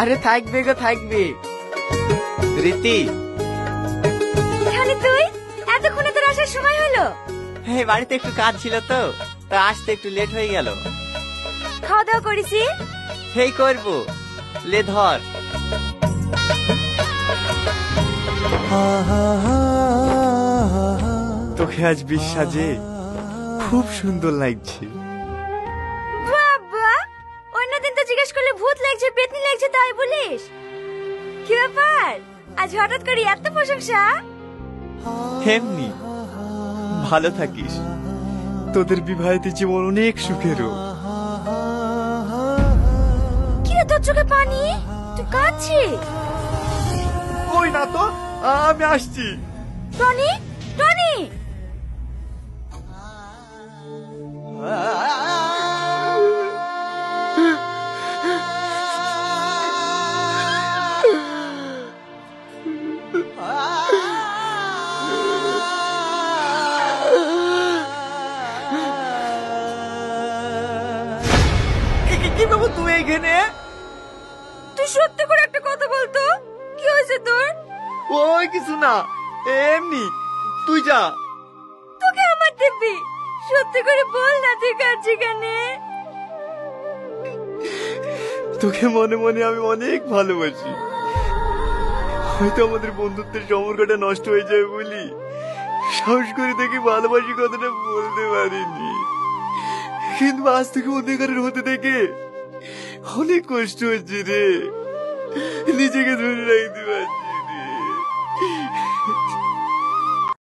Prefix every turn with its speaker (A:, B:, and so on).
A: আরে থাকবে গো থাকবে। রীতি,
B: এখানে তুই এতক্ষণে তোর আসার সময় হলো?
A: হ্যাঁ বাড়িতে একটু কাজ ছিল তো, তা আসতে একটু লেট হয়ে গেল।
B: খাওয়া দাওয়া করেছি?
A: হেই করবো, লে ধর। তোকে আজ বিশ্বাসে খুব সুন্দর লাগছে।
B: বাবা, অন্যদিন তো জিজ্ঞেস করলে ভূত লাগছে পেতনি লাগছে তাই বলিস, কি ব্যাপার আজ হঠাৎ করে এত প্রশংসা?
A: এমনি, ভালো থাকিস, তোদের বিবাহিত জীবন অনেক সুখের হোক।
B: কি রে তোর চোখে পানি, তুই কাঁদছিস?
A: কই না তো, আমি আসছি।
B: টনি, টনি,
A: কি বাবু তুই এইখানে?
B: তুই সত্যি করে একটা কথা বলতো, কি হয়েছে তোর?
A: ওই কিছু না, এমনি, তুই যা।
B: তোকে আমার দিব্যি, সত্যি করে বল না তুই কাঁদছিস কেন?
A: তোকে মনে মনে আমি অনেক ভালোবাসি। হয়তো আমাদের বন্ধুত্বের সম্পর্কটা নষ্ট হয়ে যাবে বলি সাহস করে দেখি ভালোবাসি কথাটা বলতে পারিনি, কিন্তু আজ থেকে অধিকারের হতে দেখে অনেক কষ্ট হচ্ছে রে, নিজেকে ধরে রাখতে পারছি।